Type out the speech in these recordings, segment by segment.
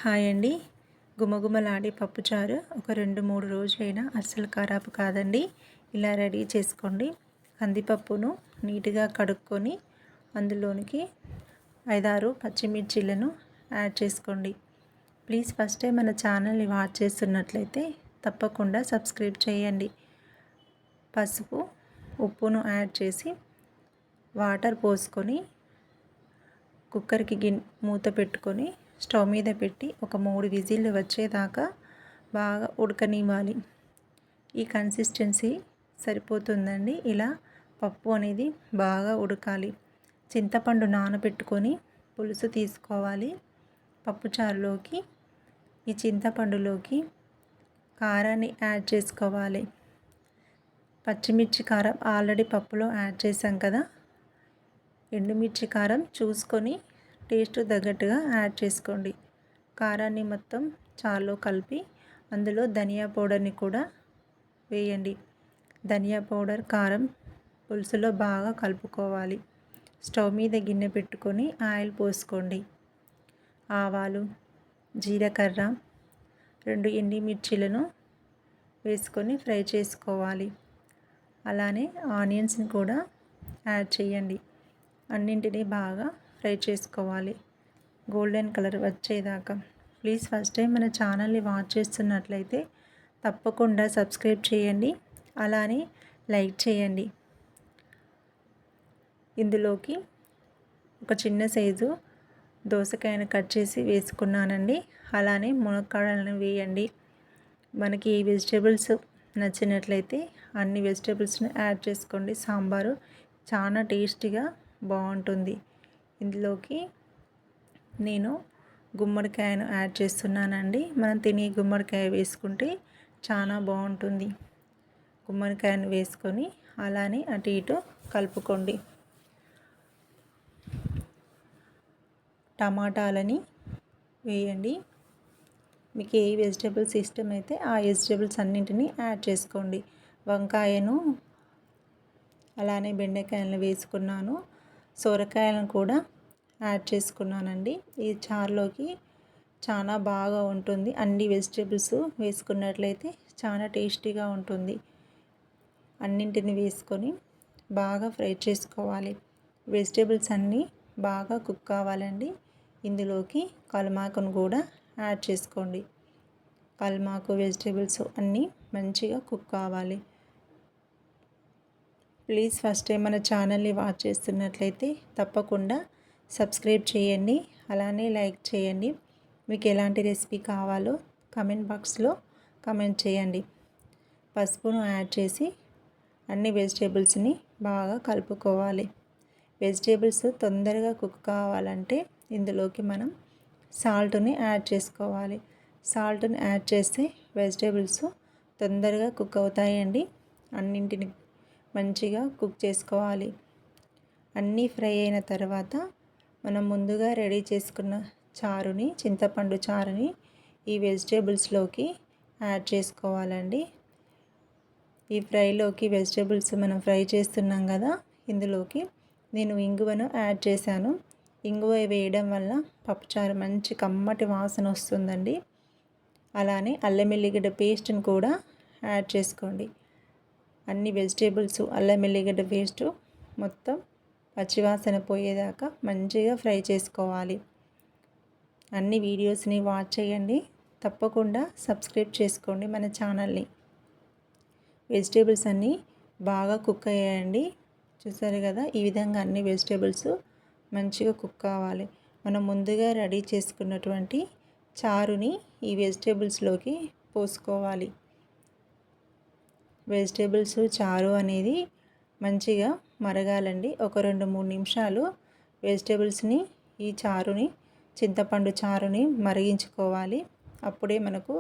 Hi అండి. గుమగుమలాడే పప్పుచారు ఒక 2-3 రోజులైనా అస్సలు ఖరాబ్ కాదండి. ఇలా రెడీ చేసుకోండి. కందిపప్పును నీట్‌గా కడుక్కొని అందులోనికి 5-6 పచ్చిమిర్చీలను యాడ్ చేసుకోండి. ప్లీజ్ ఫస్ట్ టైం మన ఛానల్ని వాచ్ చేస్తున్నట్లయితే తప్పకుండా సబ్స్క్రైబ్ చేయండి. పసుపు, ఉప్పును యాడ్ చేసి వాటర్ పోసుకొని కుక్కర్కి మూత పెట్టుకొని స్టవ్ మీద పెట్టి ఒక 3 విజిల్లు వచ్చేదాకా బాగా ఉడకనివ్వాలి. ఈ కన్సిస్టెన్సీ సరిపోతుందండి. ఇలా పప్పు అనేది బాగా ఉడకాలి. చింతపండు నానబెట్టుకొని పులుసు తీసుకోవాలి. పప్పుచారులోకి ఈ చింతపండులోకి కారాన్ని యాడ్ చేసుకోవాలి. పచ్చిమిర్చి కారం ఆల్రెడీ పప్పులో యాడ్ చేసాం కదా. ఎండుమిర్చి కారం చూసుకొని టేస్ట్ తగ్గట్టుగా యాడ్ చేసుకోండి. కారాన్ని మొత్తం చారులో కలిపి అందులో ధనియా పౌడర్ని కూడా వేయండి. ధనియా పౌడర్, కారం పులుసులో బాగా కలుపుకోవాలి. స్టవ్ మీద గిన్నె పెట్టుకొని ఆయిల్ పోసుకోండి. ఆవాలు, జీలకర్ర, 2 ఎండుమిర్చీలను వేసుకొని ఫ్రై చేసుకోవాలి. అలానే ఆనియన్స్ని కూడా యాడ్ చేయండి. అన్నింటినీ బాగా ఫ్రై చేసుకోవాలి గోల్డెన్ కలర్ వచ్చేదాకా. ప్లీజ్ ఫస్ట్ టైం మన ఛానల్ని వాచ్ చేస్తున్నట్లయితే తప్పకుండా సబ్స్క్రైబ్ చేయండి. అలానే లైక్ చేయండి. ఇందులోకి ఒక చిన్న సైజు దోసకాయను కట్ చేసి వేసుకున్నానండి. అలానే మునక్కాడలను వేయండి. మనకి ఈ వెజిటేబుల్స్ నచ్చినట్లయితే అన్ని వెజిటేబుల్స్ని యాడ్ చేసుకోండి. సాంబారు చాలా టేస్టీగా బాగుంటుంది. ఇందులోకి నేను గుమ్మడికాయను యాడ్ చేస్తున్నానండి. మనం తినే గుమ్మడికాయ వేసుకుంటే చాలా బాగుంటుంది. గుమ్మడికాయను వేసుకొని అలానే అటు ఇటు కలుపుకోండి. టమాటాలని వేయండి. మీకు ఏ వెజిటేబుల్స్ ఇష్టమైతే ఆ వెజిటేబుల్స్ అన్నింటినీ యాడ్ చేసుకోండి. వంకాయను అలానే బెండకాయలను వేసుకున్నాను. సొరకాయలను కూడా యాడ్ చేసుకున్నానండి. ఈ చారులోకి చాలా బాగా ఉంటుంది. అన్ని వెజిటేబుల్స్ వేసుకున్నట్లయితే చాలా టేస్టీగా ఉంటుంది. అన్నింటిని వేసుకొని బాగా ఫ్రై చేసుకోవాలి. వెజిటేబుల్స్ అన్నీ బాగా కుక్ కావాలండి. ఇందులోకి కల్మాకును కూడా యాడ్ చేసుకోండి. కల్మాకు, వెజిటేబుల్స్ అన్నీ మంచిగా కుక్ కావాలి. ప్లీజ్ ఫస్ట్ టైం మన ఛానల్ని వాచ్ చేస్తున్నట్లయితే తప్పకుండా సబ్స్క్రైబ్ చేయండి. అలానే లైక్ చేయండి. మీకు ఎలాంటి రెసిపీ కావాలో కమెంట్ బాక్స్లో కమెంట్ చేయండి. పసుపును యాడ్ చేసి అన్ని వెజిటేబుల్స్ని బాగా కలుపుకోవాలి. వెజిటేబుల్స్ తొందరగా కుక్ కావాలంటే ఇందులోకి మనం సాల్ట్ని యాడ్ చేసుకోవాలి. సాల్ట్ని యాడ్ చేస్తే వెజిటేబుల్స్ తొందరగా కుక్ అవుతాయండి. అన్నింటిని మంచిగా కుక్ చేసుకోవాలి. అన్నీ ఫ్రై అయిన తర్వాత మనం ముందుగా రెడీ చేసుకున్న చారుని, చింతపండు చారుని ఈ వెజిటేబుల్స్లోకి యాడ్ చేసుకోవాలండి. ఈ ఫ్రైలోకి వెజిటేబుల్స్ మనం ఫ్రై చేస్తున్నాం కదా, ఇందులోకి నేను ఇంగువను యాడ్ చేశాను. ఇంగువ వేయడం వల్ల పప్పుచారు మంచి కమ్మటి వాసన వస్తుందండి. అలానే అల్లం ఎల్లిగడ్డ పేస్ట్ని కూడా యాడ్ చేసుకోండి. అన్ని వెజిటేబుల్స్, అల్లం ఎల్లిగడ్డ పేస్టు మొత్తం పచ్చివాసన పోయేదాకా మంచిగా ఫ్రై చేసుకోవాలి. అన్ని వీడియోస్ని వాచ్ చేయండి. తప్పకుండా సబ్స్క్రైబ్ చేసుకోండి మన ఛానల్ని. వెజిటేబుల్స్ అన్నీ బాగా కుక్ అయ్యాయండి. చూసారు కదా, ఈ విధంగా అన్ని వెజిటేబుల్స్ మంచిగా కుక్ కావాలి. మనం ముందుగా రెడీ చేసుకున్నటువంటి చారుని ఈ వెజిటేబుల్స్లోకి పోసుకోవాలి. వెజిటేబుల్స్ చారు అనేది మంచిగా మరగాలండి. ఒక 2-3 నిమిషాలు వెజిటేబుల్స్ని, ఈ చారుని, చింతపండు చారుని మరిగించుకోవాలి. అప్పుడే మనకు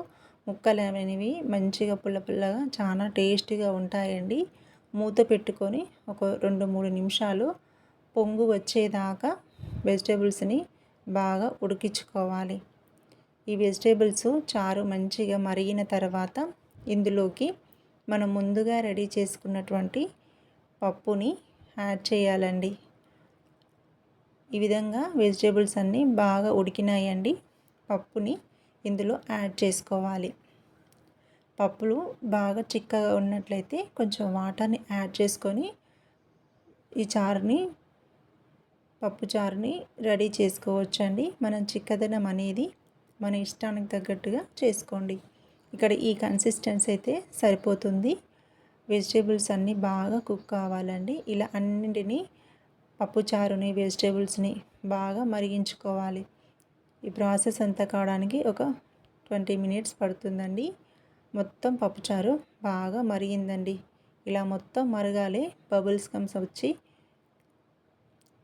ముక్కలు అనేవి మంచిగా పుల్ల పుల్లగా చాలా టేస్టీగా ఉంటాయండి. మూత పెట్టుకొని ఒక 2-3 నిమిషాలు పొంగు వచ్చేదాకా వెజిటేబుల్స్ని బాగా ఉడికించుకోవాలి. ఈ వెజిటేబుల్స్ చారు మంచిగా మరిగిన తర్వాత ఇందులోకి మనం ముందుగా రెడీ చేసుకున్నటువంటి పప్పుని యాడ్ చేయాలండి. ఈ విధంగా వెజిటేబుల్స్ అన్నీ బాగా ఉడికినాయండి. పప్పుని ఇందులో యాడ్ చేసుకోవాలి. పప్పులు బాగా చిక్కగా ఉన్నట్లయితే కొంచెం వాటర్ని యాడ్ చేసుకొని ఈ చారుని పప్పు చారుని రెడీ చేసుకోవచ్చండి. మనం చిక్కదనం అనేది మన ఇష్టానికి తగ్గట్టుగా చేసుకోండి. ఇక్కడ ఈ కన్సిస్టెన్సీ అయితే సరిపోతుంది. వెజిటేబుల్స్ అన్నీ బాగా కుక్ కావాలండి. ఇలా అన్నింటినీ పప్పు చారుని వెజిటేబుల్స్ని బాగా మరిగించుకోవాలి. ఈ ప్రాసెస్ అంతా కావడానికి ఒక 20 మినిట్స్ పడుతుందండి. మొత్తం పప్పుచారు బాగా మరిగిందండి. ఇలా మొత్తం మరగాలి, బబుల్స్ కమ్స్ వచ్చి.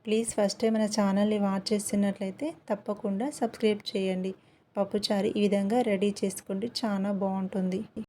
ప్లీజ్ ఫస్ట్ టైం మన ఛానల్ని వాచ్ చేస్తున్నట్లయితే తప్పకుండా సబ్స్క్రైబ్ చేయండి. పప్పుచారు ఈ విధంగా రెడీ చేసుకోండి, చాలా బాగుంటుంది.